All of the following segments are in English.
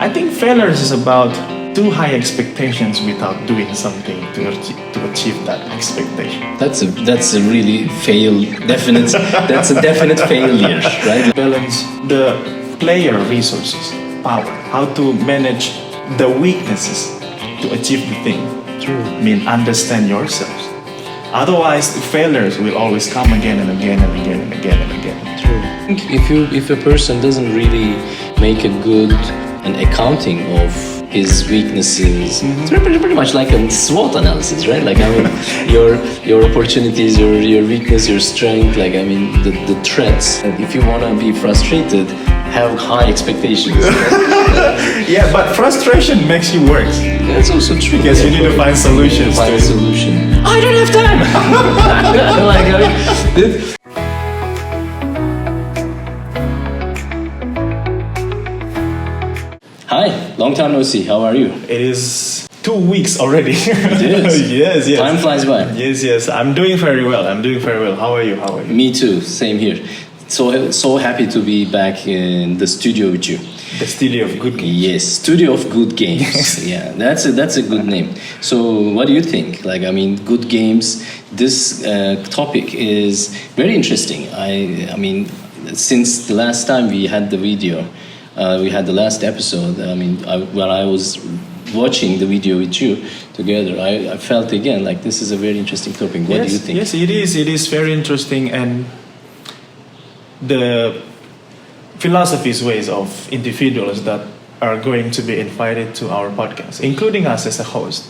I think failure is about too high expectations without doing something to achieve that expectation. That's a really definite failure, right? Balance the player resources, power, how to manage the weaknesses to achieve the thing. True. I mean, understand yourselves. Otherwise, failures will always come again and again and again and again and again. True. If a person doesn't really make a good an accounting of his weaknesses, it's pretty much like a SWOT analysis, right? Like, I mean, your opportunities, your weakness, your strength, like, I mean, the threats. And if you want to be frustrated, have high expectations. Yeah, but frustration makes you worse. That's also true. Because you need to find solutions. Find a solution. I don't have time. Like, I mean, Hi, long time no see. How are you? It is 2 weeks already. It is. Yes. Time flies by. Yes. I'm doing very well. How are you? Me too. Same here. So happy to be back in the studio with you. The studio of good games. Yes, studio of good games. Yeah, that's a good name. So, what do you think? Like, I mean, good games. This topic is very interesting. I mean, since the last time we had the video, we had the last episode. I mean, when I was watching the video with you together, I felt again like this is a very interesting topic. What do you think? Yes, it is. It is very interesting, and the philosophies, ways of individuals that are going to be invited to our podcast, including us as a host.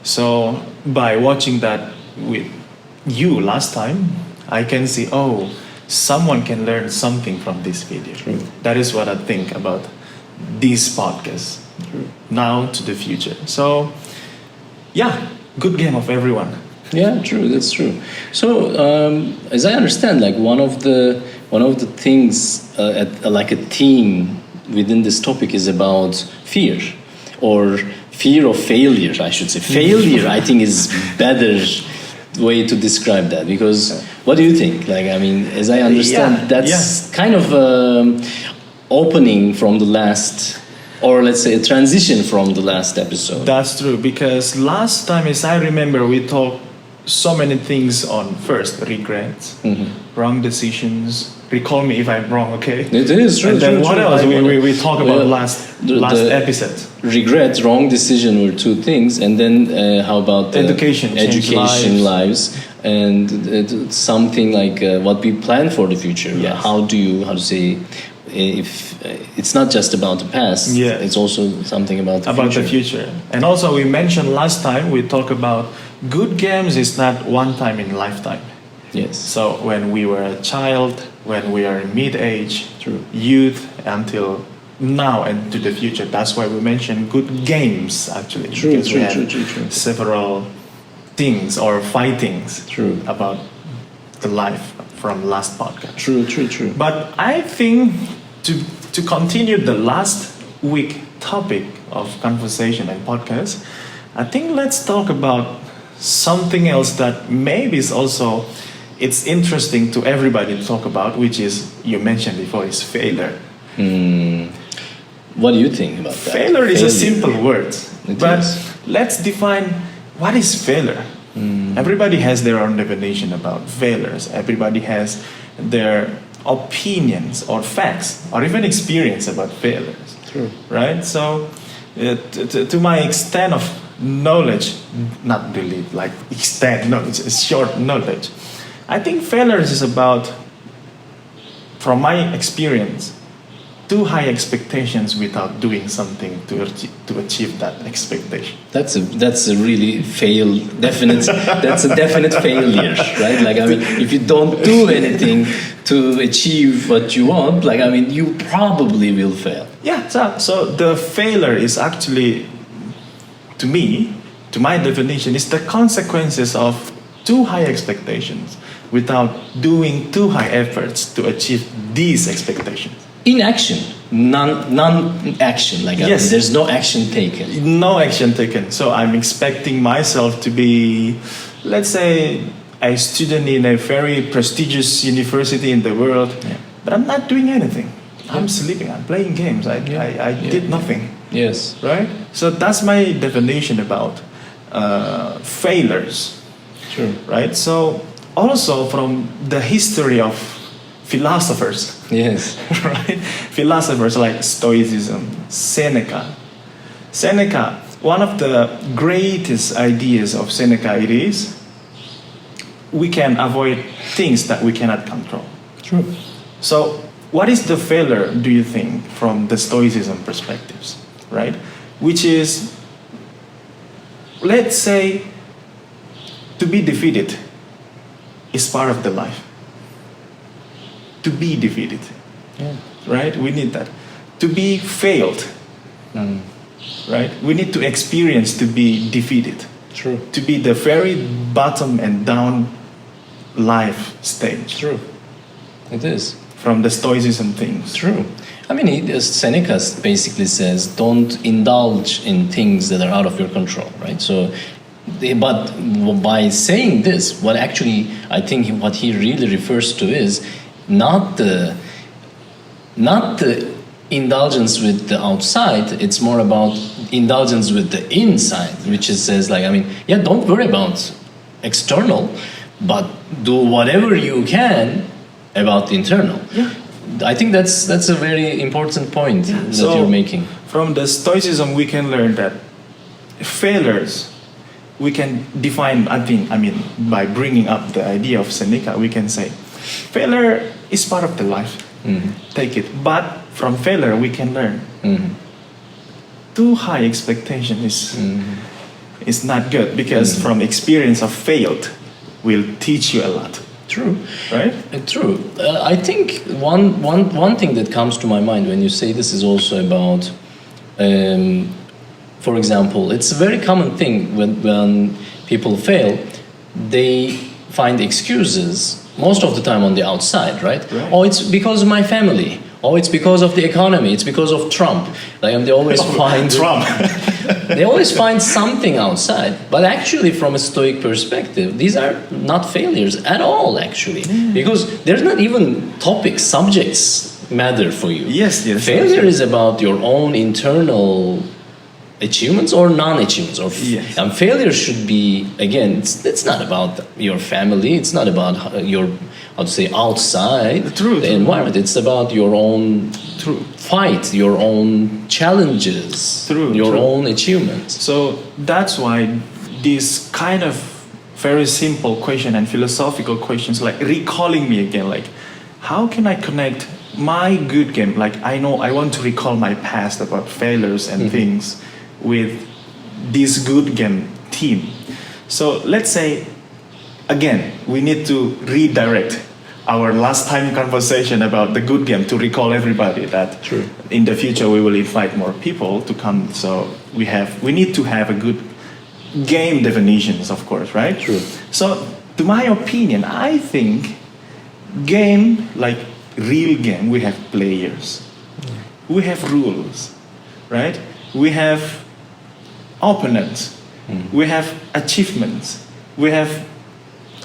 So by watching that with you last time, I can see, someone can learn something from this video. True. That is what I think about this podcast. True. Now to the future. So, yeah, good game of everyone. Yeah, true. That's true. So, as I understand, like one of the things, like a theme within this topic is about fear, or fear of failure. I should say failure. I think is better way to describe that, because what do you think? Like, I mean, as I understand, that's kind of opening from the last, or let's say a transition from the last episode. That's true, because last time, as I remember, we talked so many things on first regrets, wrong decisions. Recall me if I'm wrong, okay? It is true. And then true, what true. else we talk about last episode? Regret, wrong decision were two things, and then how about education lives, and something like what we plan for the future. Yes. How to say, if it's not just about the past, it's also something about the future. And also we mentioned last time, we talked about good games is not one time in lifetime. Yes. So when we were a child, when we are in mid-age, youth, until now and to the future. That's why we mentioned good games, actually. True. Several things or fightings about the life from last podcast. True. But I think to continue the last week topic of conversation and podcast, I think let's talk about something else that maybe is also it's interesting to everybody to talk about, which is, you mentioned before, is failure. What do you think about that? Failure is a simple word, but is. Let's define what is failure. Everybody has their own definition about failures. Everybody has their opinions or facts or even experience about failures. True. Right? So, to my extent of knowledge, not really like extent knowledge, it's short knowledge. I think failures is about, from my experience, too high expectations without doing something to achieve that expectation. That's a really definite failure, right? Like, I mean, if you don't do anything to achieve what you want, like, I mean, you probably will fail. Yeah, so the failure is actually, to me, to my definition, is the consequences of too high expectations without doing too high efforts to achieve these expectations. Inaction, non-action, like yes. There's no action taken. No action taken. So I'm expecting myself to be, let's say, a student in a very prestigious university in the world, but I'm not doing anything. I'm sleeping, I'm playing games, I did nothing. Yes. Right? So that's my definition about failures. Sure. Right? So also from the history of philosophers, Yes. right? Philosophers like Stoicism, Seneca. Seneca, one of the greatest ideas of Seneca it is we can avoid things that we cannot control. True. So what is the failure, do you think, from the Stoicism perspectives, right? Which is, let's say, to be defeated is part of the life. To be defeated, Yeah. right? We need that. To be failed, right? We need to experience to be defeated. True. To be the very bottom and down life stage. True. It is. From the Stoicism things. True. I mean, Seneca basically says, don't indulge in things that are out of your control, right? So, but by saying this, what actually I think what he really refers to is not the indulgence with the outside. It's more about indulgence with the inside, which is says like, I mean, yeah, don't worry about external, but do whatever you can about the internal. Yeah. I think that's a very important point that So, you're making. From the Stoicism, we can learn that failures, we can define, I mean, by bringing up the idea of Seneca, we can say, failure is part of the life. Take it. But from failure, we can learn. Too high expectation is not good, because from experience of failed will teach you a lot. True. Right? True. I think one thing that comes to my mind when you say this is also about, for example, it's a very common thing when people fail, they find excuses most of the time on the outside, right? Oh, it's because of my family. Oh, it's because of the economy. It's because of Trump. Like, they always find Trump. They always find something outside. But actually, from a Stoic perspective, these are not failures at all, actually. Because there's not even topics, subjects matter for you. Yes. Failure is about your own internal achievements or non-achievements. Yes. And failure should be, again, it's not about your family. It's not about your, how to say, outside the environment. It's about your own fight, your own challenges, your own achievements. So that's why this kind of very simple question and philosophical questions, like recalling me again, like how can I connect my good game, like I know I want to recall my past about failures and things with this good game team. So let's say, again, we need to redirect our last time conversation about the good game to recall everybody that in the future we will invite more people to come. So we need to have a good game definitions, of course, right? True. So to my opinion, I think game, like real game, we have players, we have rules, right? We have opponents, we have achievements, we have,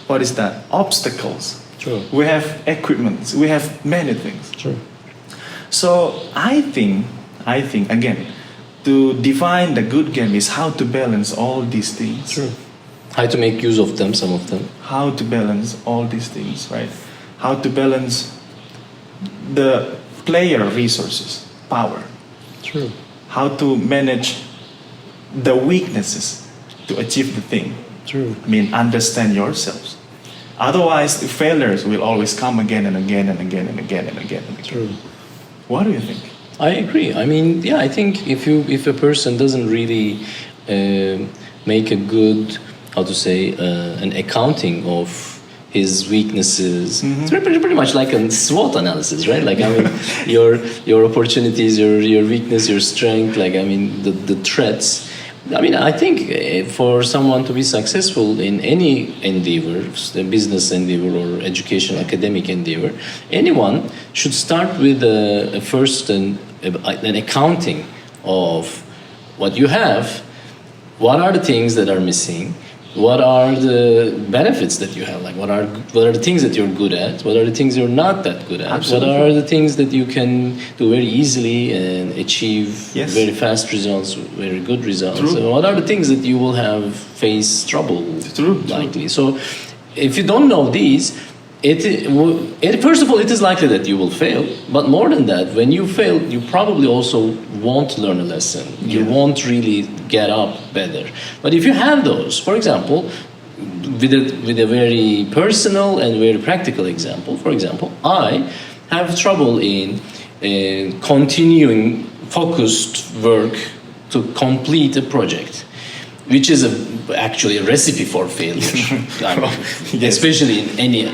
what is that, obstacles. True. We have equipments, we have many things. True. So I think again, to define the good game is how to balance all these things. True. How to make use of them, some of them. How to balance all these things, right? How to balance the player resources, power. True. How to manage the weaknesses to achieve the thing. True. I mean, understand yourselves. Otherwise, the failures will always come again and again and again and again and again and again. True. What do you think? I agree. I mean, yeah, I think if a person doesn't really make a good, how to say, an accounting of his weaknesses, it's pretty much like a SWOT analysis, right? Like, I mean, your opportunities, your weakness, your strength, like, I mean, the threats. I mean, I think for someone to be successful in any endeavor, a business endeavor or education, academic endeavor, anyone should start with first an accounting of what you have, what are the things that are missing, what are the benefits that you have? Like, what are the things that you're good at? What are the things you're not that good at? Absolutely. What are the things that you can do very easily and achieve very fast results, very good results? True. And what are the things that you will have face trouble True. likely? So, if you don't know these, first of all, it is likely that you will fail. But more than that, when you fail, you probably also won't learn a lesson. You won't really get up better. But if you have those, for example, with a very personal and very practical example, for example, I have trouble in continuing focused work to complete a project, which is actually a recipe for failure. Especially in any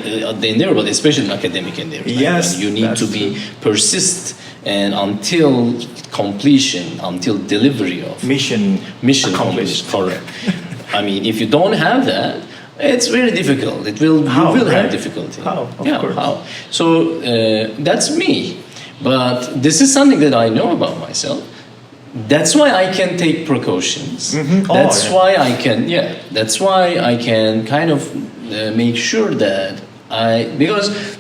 endeavor, but especially in academic endeavor. Yes, you need to be persist and until completion, until delivery of mission accomplished. Correct. I mean, if you don't have that, it's very difficult. You will have difficulty. How? Of course. How? So that's me. But this is something that I know about myself. That's why I can take precautions. Mm-hmm. That's why I can. That's why I can kind of make sure that because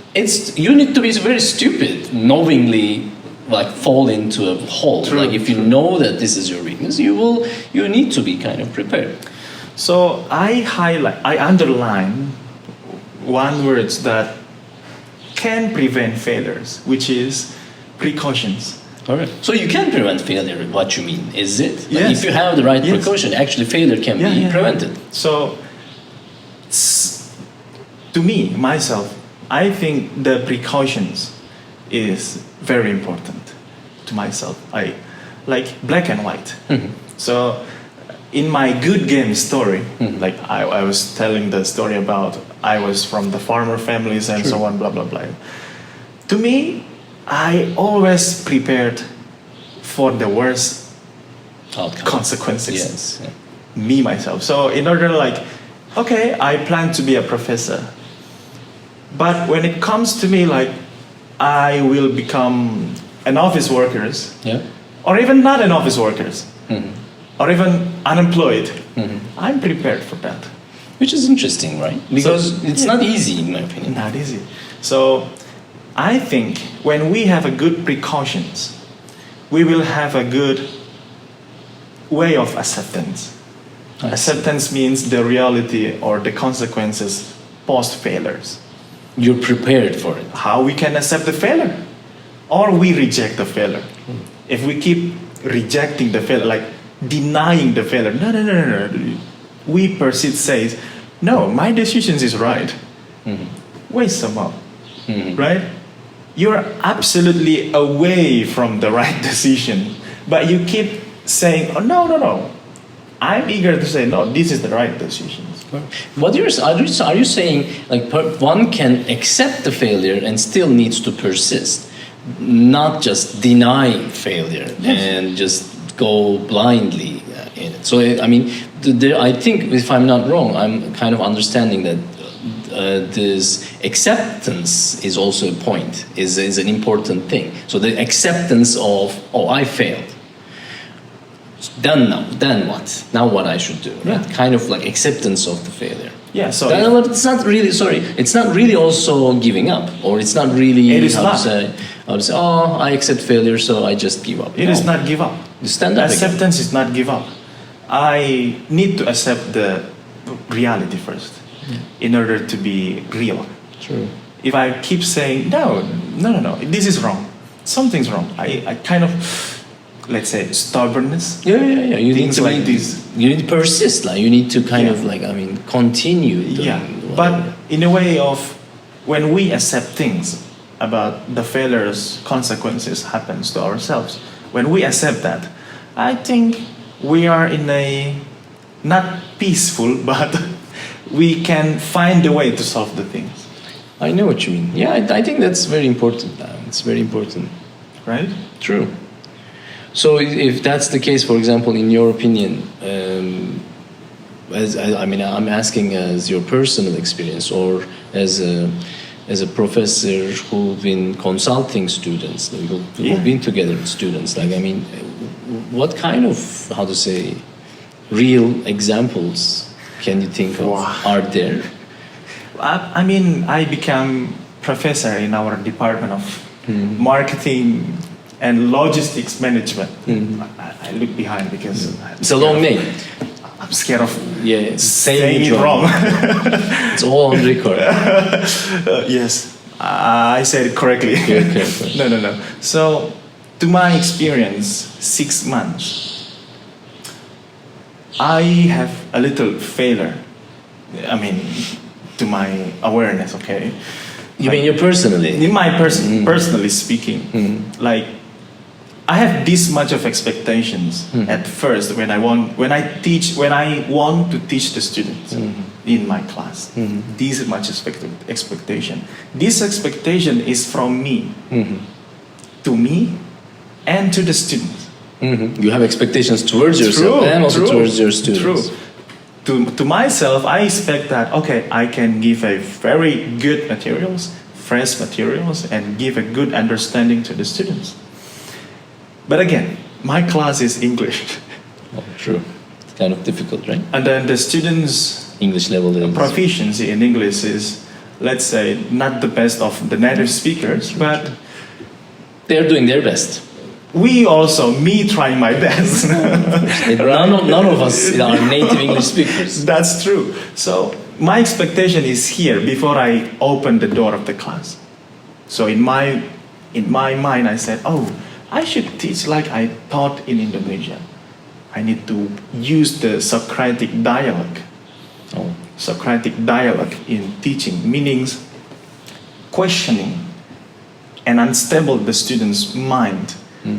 you need to be very stupid knowingly like fall into a hole. True, like if you know that this is your weakness, you need to be kind of prepared. So I underline one word that can prevent failures, which is precautions. All right. So you can prevent failure. What you mean is it? Like Yes. if you have the right Yes. precaution, actually failure can be prevented. So, to me, myself, I think the precautions is very important to myself. I like black and white. Mm-hmm. So, in my good game story, like I was telling the story about I was from the farmer families and so on, blah blah blah. To me, I always prepared for the worst Outcome. consequences. Yes. Yeah. Me myself. So in order okay, I plan to be a professor, but when it comes to me I will become an office workers, or even not an office workers, or even unemployed. I'm prepared for that. Which is interesting, right? Because it's not easy, in my opinion. Not easy. So I think when we have a good precautions, we will have a good way of acceptance. Acceptance means the reality or the consequences post failures. You're prepared for it. How we can accept the failure, or we reject the failure. If we keep rejecting the failure, like denying the failure, no. We persist, says, no, my decision is right. Wait some more, right? You're absolutely away from the right decision, but you keep saying, oh, no. I'm eager to say, no, this is the right decision. Are you saying one can accept the failure and still needs to persist, not just deny failure and just go blindly in it? So I mean, I think if I'm not wrong, I'm kind of understanding that this acceptance is also a point, is an important thing. So the acceptance of, I failed. Then what? Now what I should do? Right? Kind of like acceptance of the failure. Yeah. So it's not really. It's not really also giving up, or it's not really. It is how not. to say, I accept failure, so I just give up. It is not give up. Stand up. Acceptance is not give up. I need to accept the reality first, in order to be real. True. If I keep saying no, this is wrong, something's wrong, I kind of, let's say, stubbornness. Yeah. You Things need to like this. You need to persist. You need to kind of continue. But in a way of when we accept things about the failures, consequences happens to ourselves. When we accept that, I think we are in a not peaceful, but we can find a way to solve the things. I know what you mean. Yeah, I think that's very important. It's very important. Right? True. So if that's the case, for example, in your opinion, I'm asking as your personal experience or as a professor who've been consulting students, who've been together with students, what kind of, real examples can you think of? Wow. Are there? I mean, I became professor in our department of marketing and logistics management. I look behind because It's a long name. I'm scared of saying it wrong. It's all on record. Yes, I said it correctly. Okay. No. So, to my experience, 6 months, I have a little failure. I mean, to my awareness, okay? You mean you personally? In my personally speaking, like I have this much of expectations at first when I want to teach the students in my class. This much expectation. This expectation is from me to me and to the students. You have expectations towards yourself and also towards your students. To myself, I expect that, okay, I can give a very good materials, fresh materials, and give a good understanding to the students. But again, my class is English. Oh, true. It's kind of difficult, right? And then the students' English level is... proficiency in English is, let's say, not the best of the native speakers, but they're doing their best. Me trying my best. None of us are native English speakers. That's true. So my expectation is here before I open the door of the class. So in my mind, I said, oh, I should teach like I taught in Indonesia. I need to use the Socratic dialogue. Socratic dialogue in teaching, meaning questioning and unstable the student's mind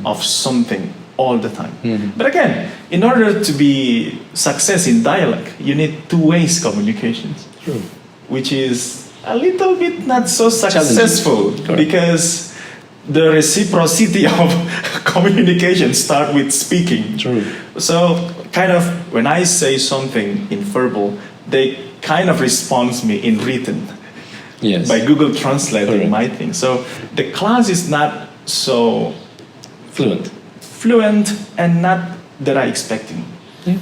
of something all the time. But again, in order to be success in dialogue, you need two-way communications. True. Which is a little bit not so successful because the reciprocity of communication start with speaking. True. So kind of when I say something in verbal, they kind of respond me in written. Yes. By Google translating Correct. my thing. So the class is not so fluent and not that I expecting. Yeah.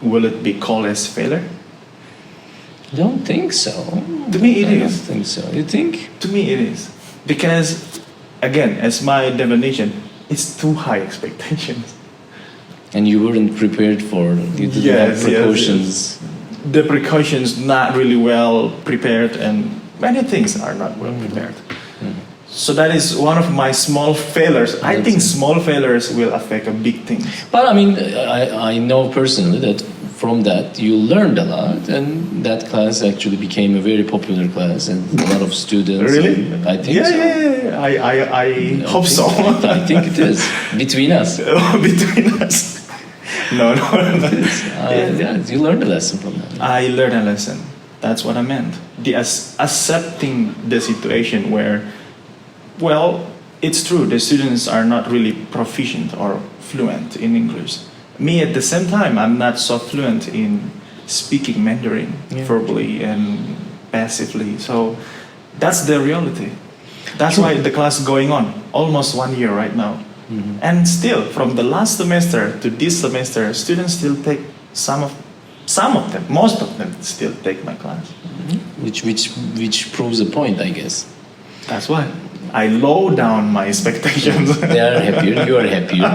Will it be called as failure? I don't think so. To me it I is. don't think so. You think? To me it is. Because again, as my definition, it's too high expectations. And you weren't prepared for you didn't have precautions. Yes. The precautions not really well prepared and many things are not well prepared. So that is one of my small failures. I think small failures will affect a big thing. But I mean, I know personally that from that you learned a lot, and that class actually became a very popular class, and a lot of students. Really? I think so. Yeah. I hope so. I think it is between us. Between us. No. Yeah, you learned a lesson from that. I learned a lesson. That's what I meant. Accepting the situation where, well, it's true, the students are not really proficient or fluent in English. Me, at the same time, I'm not so fluent in speaking Mandarin verbally and passively. So that's the reality. That's why the class is going on almost 1 year right now. And still, from the last semester to this semester, students still take some of them, most of them still take my class. Which proves a point, I guess. That's why I low down my expectations. They are happier. You are happier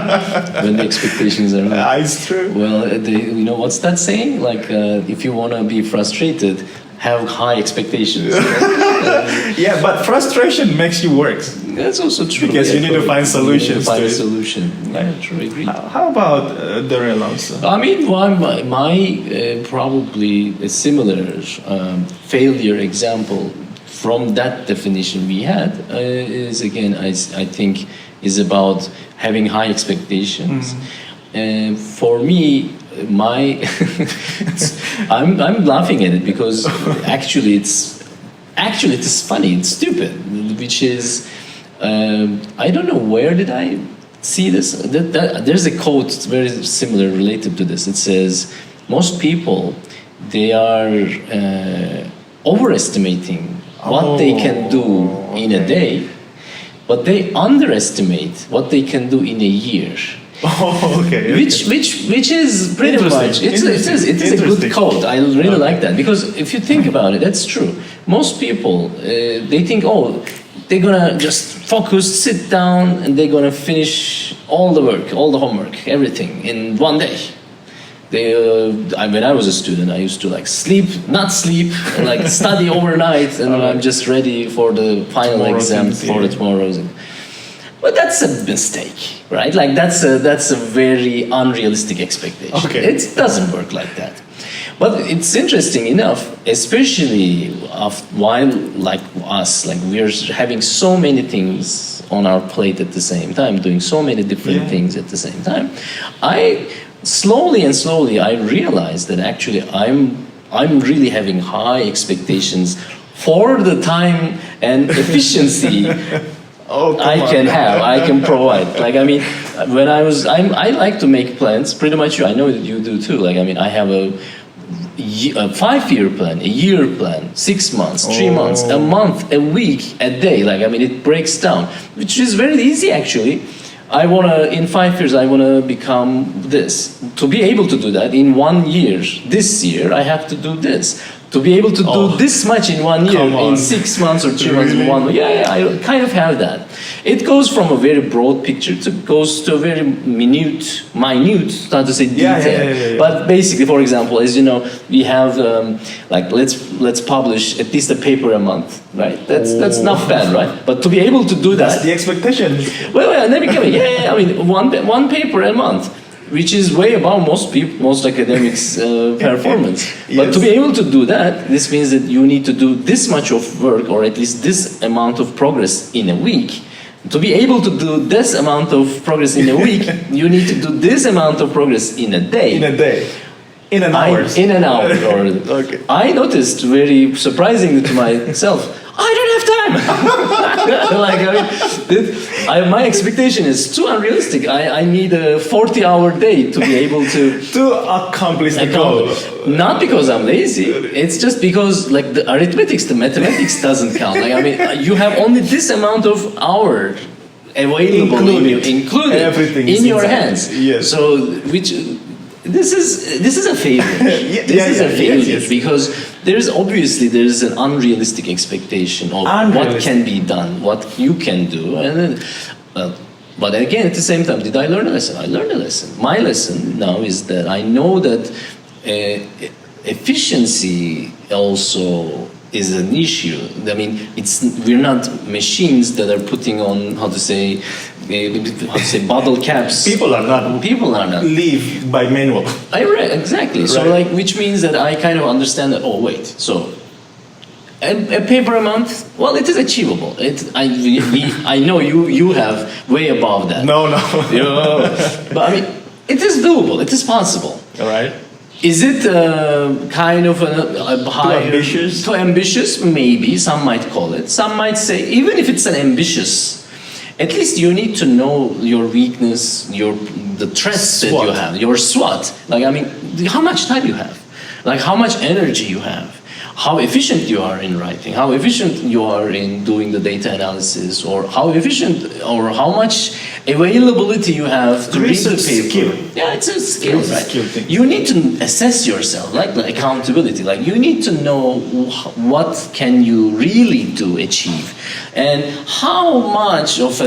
when the expectations are low. It's true. Well, you know what's that saying? Like, if you want to be frustrated, have high expectations. Yeah, but frustration makes you worse. That's also true. Because you need to find solutions. Find to a it. solution. I truly agree. How about Daryl also? I mean, my probably a similar failure example from that definition we had is again, I think, is about having high expectations. For me, I'm laughing at it because actually it is funny, it's stupid, which is I don't know where did I see this. There's a quote very similar related to this. It says most people, they are overestimating what they can do in a day, but they underestimate what they can do in a year. Oh, okay. Which is pretty much it is a good quote. I really like that, because if you think about it, that's true. Most people they think, oh, they're gonna just focus, sit down, and they're gonna finish all the work, all the homework, everything in one day. When I was a student, I used to not sleep, and study overnight, and I'm just ready for the final exam for the tomorrow's. But that's a mistake, right? That's a very unrealistic expectation. Okay. It doesn't work like that. But it's interesting enough, especially while we're having so many things on our plate at the same time, doing so many different things at the same time. I slowly I realized that actually I'm really having high expectations for the time and efficiency. I can provide. I like to make plans. Pretty much, I know that you do too. I have a 5-year plan, a year plan, 6 months, 3 months, a month, a week, a day. It breaks down, which is very easy actually. In 5 years, I wanna become this. To be able to do that in 1 year, this year, I have to do this. To be able to do this much in 1 year, in 6 months or 3 months in 1 year, I kind of have that. It goes from a very broad picture goes to a very minute, not to say detail. But basically, for example, as you know, we have let's publish at least a paper a month, right? That's not bad, right? But to be able to do that, that's the expectation. Well, let me come in. One paper a month, which is way above most academics' performance. Yes. But to be able to do that, this means that you need to do this much of work, or at least this amount of progress in a week. To be able to do this amount of progress in a week, you need to do this amount of progress in a day. In an hour. Okay. I noticed, very surprisingly to myself, I don't have time. My expectation is too unrealistic. I need a 40-hour day to be able to accomplish the goal. Not because I'm lazy. It's just because the arithmetics, the mathematics doesn't count. You have only this amount of hour available, included everything in your hands. Yes. So this is a failure. This is a failure because there's an unrealistic expectation of what can be done, what you can do, and then, but again, at the same time, did I learn a lesson? I learned a lesson. My lesson now is that I know that efficiency also is an issue. We're not machines that are putting on how to say bottle caps. People are not live by manual. Exactly. Right. So which means that I kind of understand that. Oh wait, so a paper a month. Well, it is achievable. I know you have way above that. No. But it is doable. It is possible. All right. Is it kind of a higher... Too ambitious? Maybe, some might call it. Some might say, even if it's an ambitious, at least you need to know your weakness, the threats that you have, your SWOT. How much time you have, how much energy you have, how efficient you are in writing, how efficient you are in doing the data analysis, or how efficient or how much availability you have to read the paper. Skill. Yeah, it's a skill, it's right? A skill thing. You need to assess yourself, the accountability. You need to know what can you really achieve, and how much of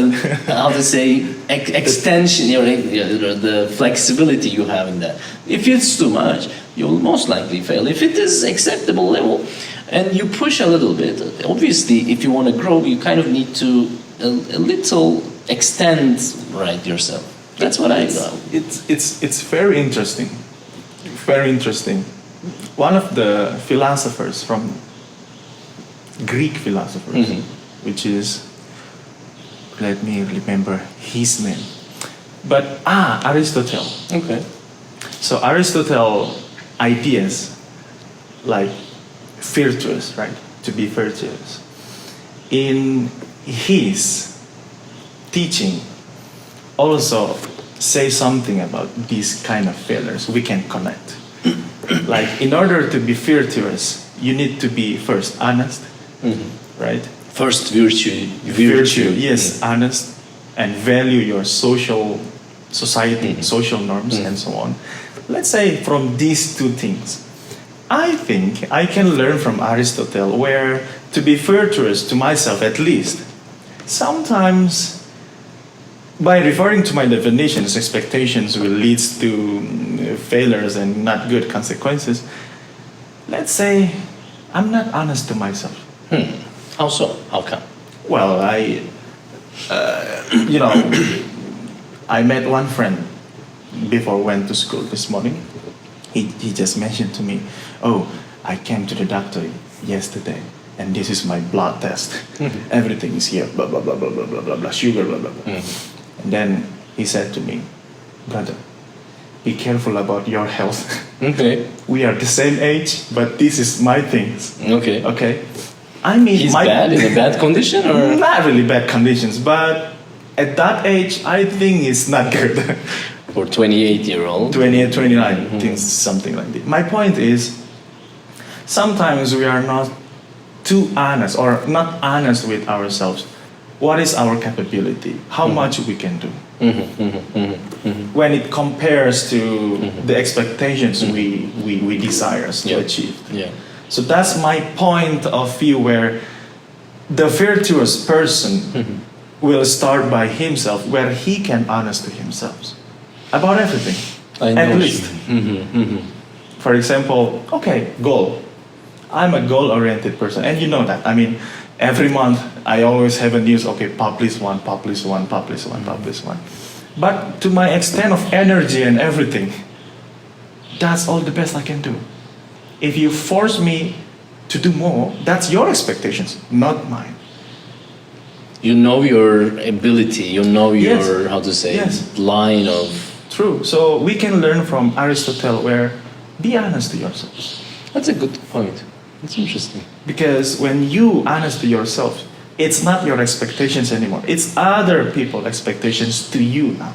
extension, the flexibility you have in that. If it's too much, you'll most likely fail. If it is acceptable level, and you push a little bit, obviously, if you want to grow, you kind of need to a little extend yourself. That's what I thought. It's very interesting. Very interesting. One of the philosophers from Greek philosophers, which is, let me remember his name, but Aristotle. Okay. So Aristotle ideas like virtuous, right? To be virtuous. In his teaching also say something about these kind of failures we can connect. In order to be virtuous, you need to be first honest, right? First virtue. Yes, honest, and value your social society, social norms, and so on. Let's say from these two things, I think I can learn from Aristotle where to be virtuous to myself at least, sometimes by referring to my definitions, expectations will lead to failures and not good consequences. Let's say I'm not honest to myself. How so? How come? Well, I met one friend before I went to school this morning. He just mentioned to me, oh, I came to the doctor yesterday and this is my blood test. Everything is here, blah, blah, blah, blah, blah, blah, blah, blah, sugar, blah, blah, blah. And then he said to me, brother, be careful about your health. Okay. We are the same age, but this is my things. Okay. Okay. I mean, He's bad, in a bad condition, or? Not really bad conditions, but at that age, I think it's not good. For 28-year-old? 28, 29, things, something like that. My point is, sometimes we are not too honest or not honest with ourselves. What is our capability? How much we can do? When it compares to the expectations we desire to achieve. Yeah. So that's my point of view where the virtuous person will start by himself, where he can honest to himself about everything, at least. For example, okay, goal. I'm a goal-oriented person, and you know that. I mean, every month I always have a news, okay, publish one. But to my extent of energy and everything, that's all the best I can do. If you force me to do more, that's your expectations, not mine. You know your ability, you know your, Yes. how to say, Yes. line of... True. So we can learn from Aristotle where be honest to yourself. That's a good point. That's interesting. Because when you honest to yourself, it's not your expectations anymore. It's other people's expectations to you now.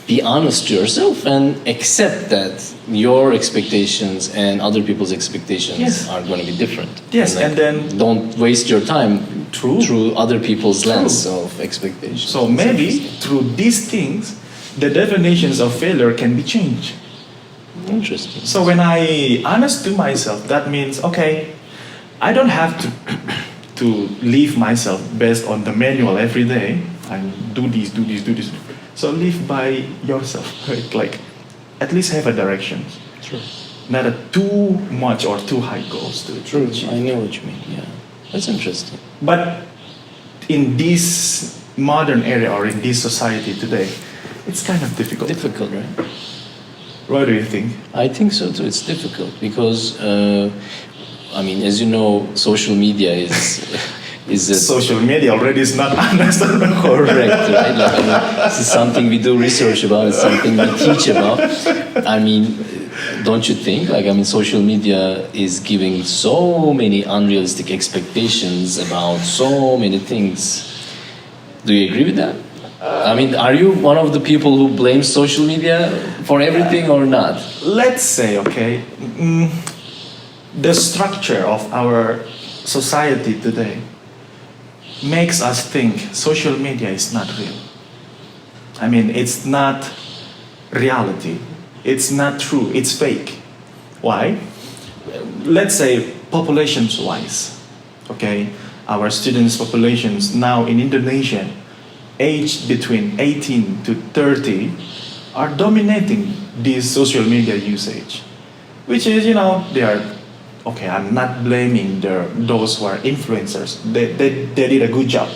Be honest to yourself and accept that your expectations and other people's expectations Yes. are going to be different. Yes, and then- don't waste your time True. through other people's True. lens of expectations. So That's maybe interesting. through these things, the definitions of failure can be changed. Interesting. So when I honest to myself, that means, okay, I don't have to live myself based on the manual every day. I do this. So live by yourself, right? Like at least have a direction. True. Not a too much or too high goals to achieve. I know what you mean, yeah. That's interesting. But in this modern era or in this society today, it's kind of difficult. Difficult, right? What do you think? I think so too. It's difficult because, I mean, as you know, social media is a Social media already is not honest. correct, right? Like, I mean, this is something we do research about. It's something we teach about. I mean, don't you think? Like, I mean, social media is giving so many unrealistic expectations about so many things. Do you agree with that? I mean, are you one of the people who blames social media for everything or not? Let's say, okay, the structure of our society today makes us think social media is not real. I mean, it's not reality. It's not true. It's fake. Why? Let's say populations-wise, okay, our students' populations now in Indonesia, aged between 18 to 30, are dominating this social media usage, which is, they are, okay, I'm not blaming those who are influencers. They did a good job.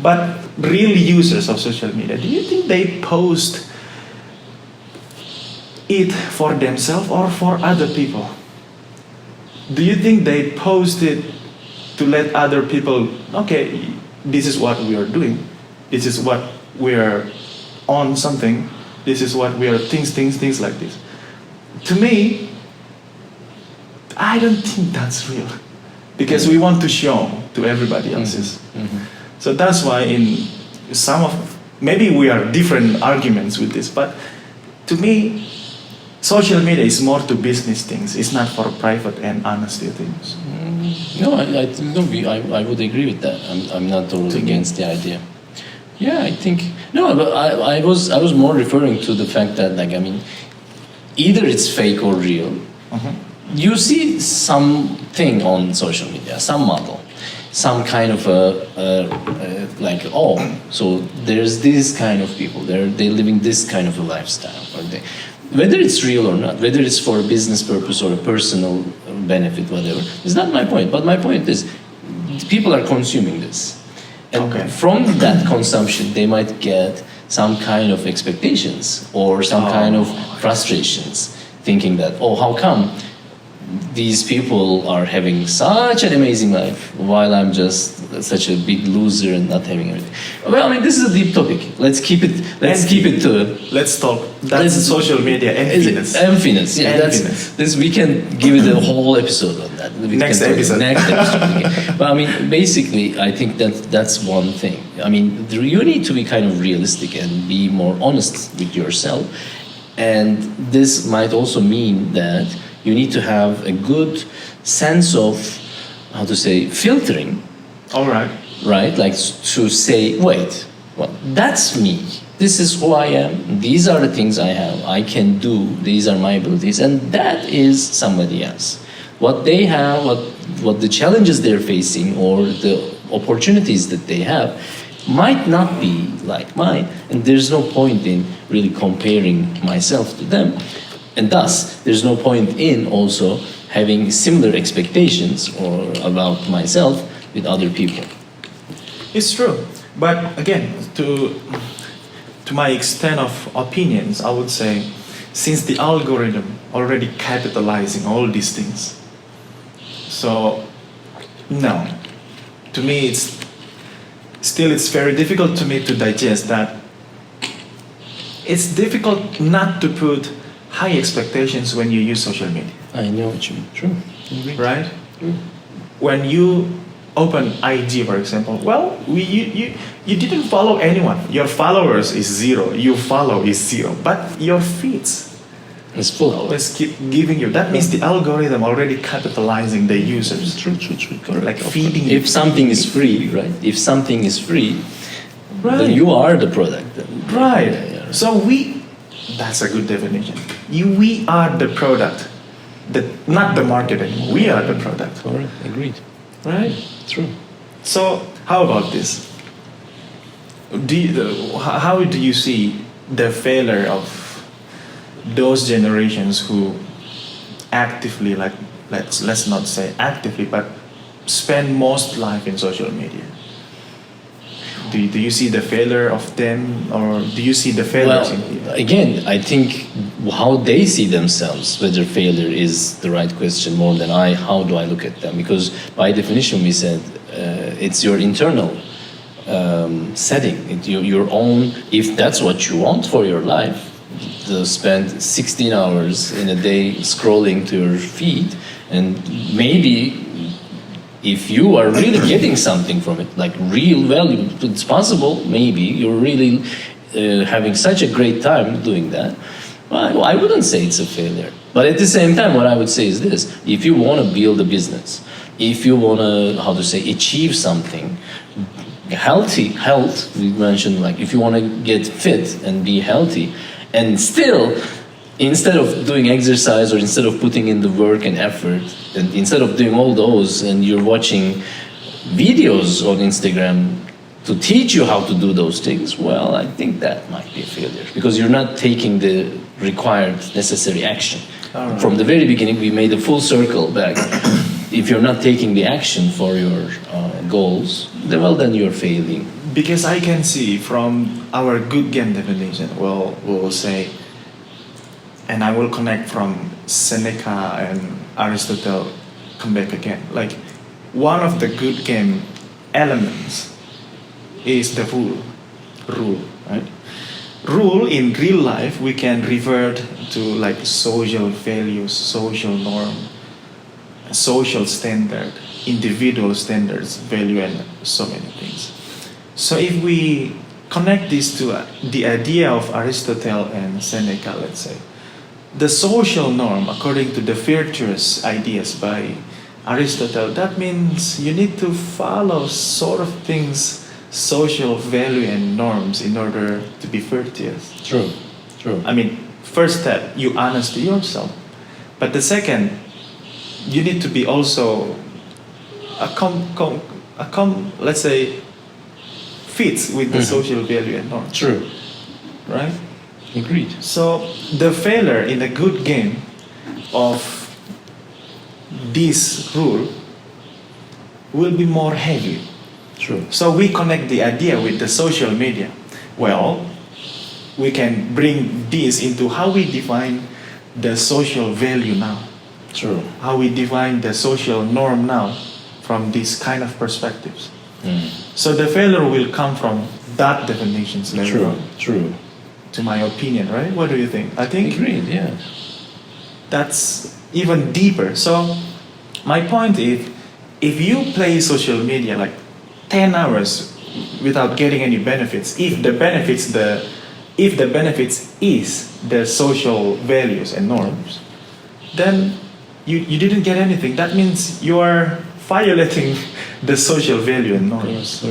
But real users of social media, do you think they post it for themselves or for other people? Do you think they post it to let other people, okay, this is what we are doing. This is what we are on something. This is what we are things like this. To me, I don't think that's real. Because we want to show to everybody else's. So that's why in maybe we are different arguments with this, but to me, social media is more to business things. It's not for private and honesty things. No, I would agree with that. I'm not totally against the idea. Yeah, I think no, but I was more referring to the fact that, like, I mean, either it's fake or real. You see something on social media, some model, some kind of like, oh, so there's this kind of people, they're living this kind of a lifestyle, or they, whether it's real or not, whether it's for a business purpose or a personal benefit, whatever, it's not my point. But my point is, people are consuming this. And from that consumption, they might get some kind of expectations or some kind of frustrations, thinking that, oh, how come these people are having such an amazing life while I'm just such a big loser and not having everything? Well, I mean, this is a deep topic. Let's keep it to. Let's talk. That's social media emptiness. Emptiness. Yeah, emptiness. This we can give it a whole episode on that. Next episode. But I mean, basically, I think that's one thing. I mean, you need to be kind of realistic and be more honest with yourself. And this might also mean that you need to have a good sense of, how to say, filtering. All right. Right? Like to say, wait, well, that's me. This is who I am. These are the things I have. I can do. These are my abilities. And that is somebody else. What they have, what the challenges they're facing or the opportunities that they have might not be like mine. And there's no point in really comparing myself to them. And thus, there's no point in also having similar expectations or about myself with other people. It's true. But again, to my extent of opinions, I would say, since the algorithm already capitalizing all these things, so no, to me it's very difficult to me to digest that. It's difficult not to put high expectations when you use social media. I know what you mean. True. Right? True. When you open IG, for example, well, you didn't follow anyone. Your followers is 0. You follow is 0. But your feeds it's full. Always keep giving you. That means the algorithm already capitalizing the users. True. Like feeding you. If something is free, right? If something is free, right, then you are the product. Right. Yeah. So that's a good definition. We are the product, not the market anymore. We are the product. Correct. Agreed. Right? True. So how about this? How do you see the failure of those generations who actively, like let's not say actively, but spend most life in social media? Do you see the failure of them, or do you see the failures in here? Again, I think how they see themselves, whether failure is the right question more than how do I look at them? Because by definition, we said it's your internal setting, your own. If that's what you want for your life, to spend 16 hours in a day scrolling to your feed, and maybe if you are really getting something from it, like real value, it's possible, maybe you're really having such a great time doing that. Well, I wouldn't say it's a failure. But at the same time, what I would say is this: if you want to build a business, if you want to, achieve something, health, we mentioned, like if you want to get fit and be healthy, and still, instead of doing exercise or instead of putting in the work and effort, and instead of doing all those, and you're watching videos on Instagram to teach you how to do those things, well, I think that might be a failure because you're not taking the required necessary action. Right. From the very beginning, we made a full circle back. If you're not taking the action for your goals, then you're failing. Because I can see from our good game definition, we'll say, and I will connect from Seneca and Aristotle, come back again. Like, one of the good game elements is the rule, right? Rule in real life, we can revert to like social values, social norm, social standard, individual standards, value, and so many things. So if we connect this to the idea of Aristotle and Seneca, let's say, the social norm, according to the virtuous ideas by Aristotle, that means you need to follow sort of things social value and norms in order to be virtuous. True. I mean, first step, you honest to yourself. But the second, you need to be also let's say, fits with the social value and norms. True. Right? Agreed. So the failure in a good game of this rule will be more heavy. True. So we connect the idea with the social media. Well, we can bring this into how we define the social value now. True. How we define the social norm now from these kind of perspectives. So the failure will come from that definitions later on. True. To my opinion, right? What do you think? I think Agreed, yeah. that's even deeper. So my point is, if you play social media like 10 hours without getting any benefits, if the benefits is the social values and norms, then you didn't get anything. That means you are violating the social value and norms.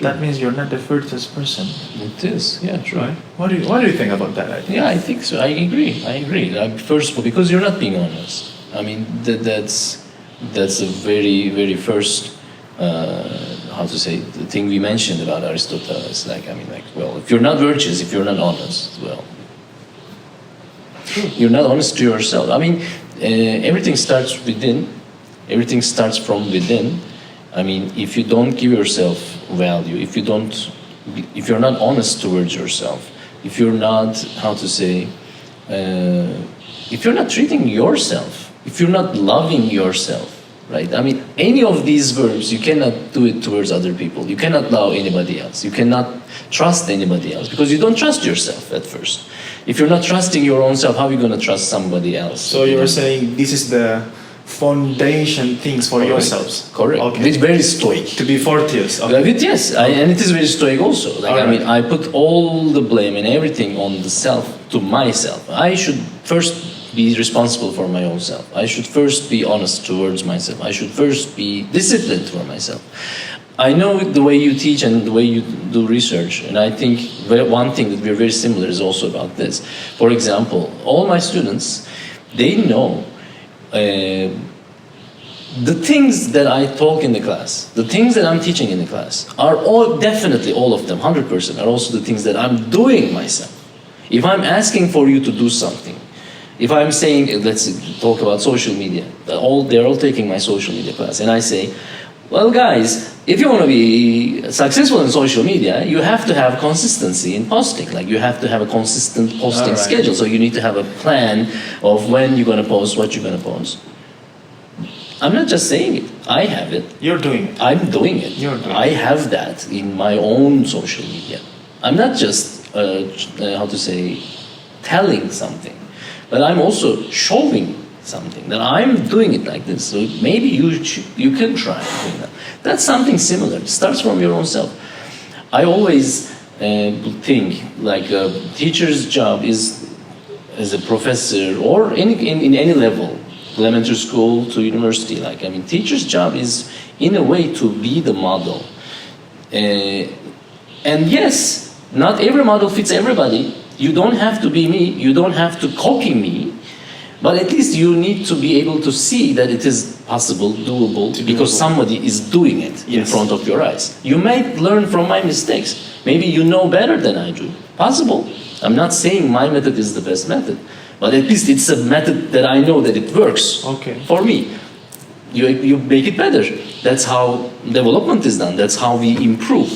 That means you're not the virtuous person. It is, yeah, true. Right? What do you think about that idea? Yeah, I think so. I agree. First of all, because you're not being honest. I mean, that's a very, very first, the thing we mentioned about Aristotle. It's like, well, if you're not virtuous, if you're not honest, well, you're not honest to yourself. I mean, everything starts within. Everything starts from within. I mean, if you don't give yourself value, if you're not honest towards yourself, if you're not, if you're not treating yourself, if you're not loving yourself, right? I mean, any of these verbs, you cannot do it towards other people. You cannot love anybody else. You cannot trust anybody else because you don't trust yourself at first. If you're not trusting your own self, how are you going to trust somebody else? So you're saying this is the foundation things for yourselves. Correct. Okay. It's very Stoic. To be virtuous. Okay. Yes, and it is very Stoic also. Like, I mean, I put all the blame and everything on the self, to myself. I should first be responsible for my own self. I should first be honest towards myself. I should first be disciplined for myself. I know the way you teach and the way you do research, and I think one thing that we're very similar is also about this. For example, all my students, they know the things that I talk in the class, the things that I'm teaching in the class, are definitely all of them, 100%, are also the things that I'm doing myself. If I'm asking for you to do something, if I'm saying, let's talk about social media, they're all taking my social media class, and I say, well, guys, if you want to be successful in social media, you have to have consistency in posting. Like, you have to have a consistent posting schedule. So you need to have a plan of when you're going to post, what you're going to post. I'm not just saying it. I have it. You're doing it. I'm doing it. You're doing I have that in my own social media. I'm not just, telling something, but I'm also showing something, that I'm doing it like this. So maybe you can try doing that. That's something similar. It starts from your own self. I always think like a teacher's job is, as a professor or in any level, elementary school to university, teacher's job is in a way to be the model. And yes, not every model fits everybody. You don't have to be me. You don't have to copy me. But at least you need to be able to see that it is possible, doable, because somebody is doing it in front of your eyes. You might learn from my mistakes. Maybe you know better than I do. Possible. I'm not saying my method is the best method, but at least it's a method that I know that it works for me. You make it better. That's how development is done. That's how we improve.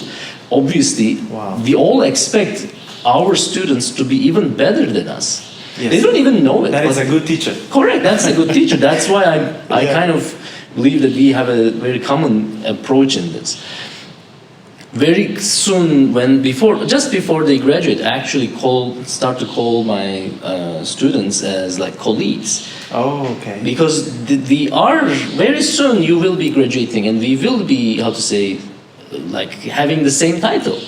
Obviously, we all expect our students to be even better than us. Yes. They don't even know it. That is a good teacher. Correct, that's a good teacher. That's why I kind of believe that we have a very common approach in this. Very soon, just before they graduate, I actually start to call my students as like colleagues. Oh, okay. Because very soon you will be graduating and we will be, like having the same title,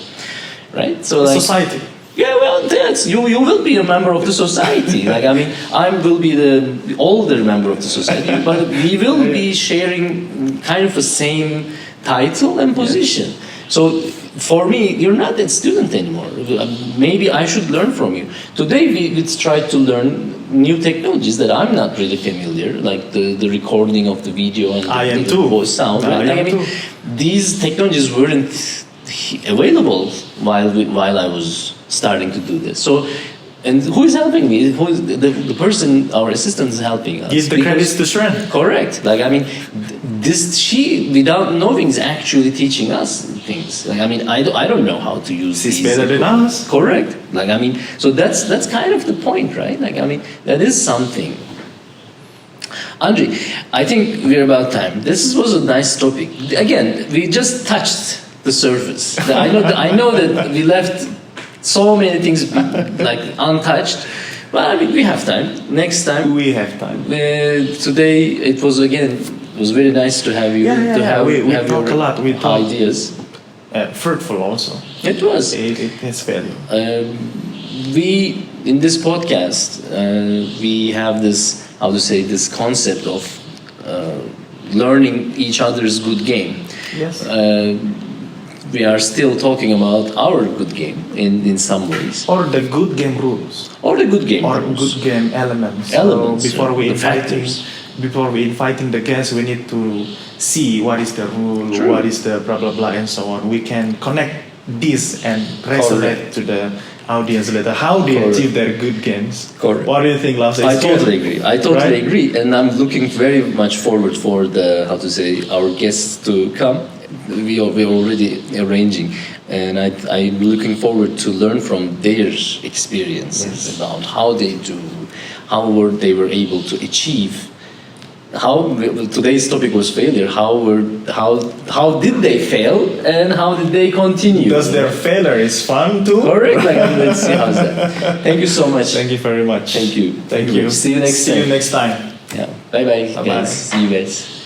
right? So like society. Yeah, well, you will be a member of the society. I will be the older member of the society, but we will be sharing kind of the same title and position. So for me, you're not that student anymore. Maybe I should learn from you. Today, we try to learn new technologies that I'm not really familiar, like the recording of the video and the voice sound. These technologies weren't available while I was starting to do this. So, and who is helping me? Who is the person, our assistant is helping us. Give the credits to Sharon. Correct. She, without knowing, is actually teaching us things. I don't know how to use She's these. better than us. Correct. So that's kind of the point, right? That is something. Andre, I think we're about time. This was a nice topic. Again, we just touched the surface. I know that we left so many things untouched. But we have time. Next time we have time. Today it was very nice to have you. We talk a lot. We talk ideas. Fruitful also. It was. It has value. We in this podcast we have this this concept of learning each other's good game. Yes. We are still talking about our good game in some ways. Or the good game rules. Or the good game or rules. Good game elements. So before we inviting the guests, we need to see what is the rule, what is the blah blah blah, and so on. We can connect this and resonate to the audience later. How they achieve their good games. Correct. What do you think, Lars? I totally agree, and I'm looking very much forward for our guests to come. We're already arranging, and I'm looking forward to learn from their experiences about how they were able to achieve. Today's topic was failure. How did they fail, and how did they continue? Because their failure is fun too. Correct. Let's see how's that. Thank you so much. Thank you very much. Thank you. Thank you. See you next time. See you next time. Yeah. Bye bye, Bye-bye. guys. See you guys.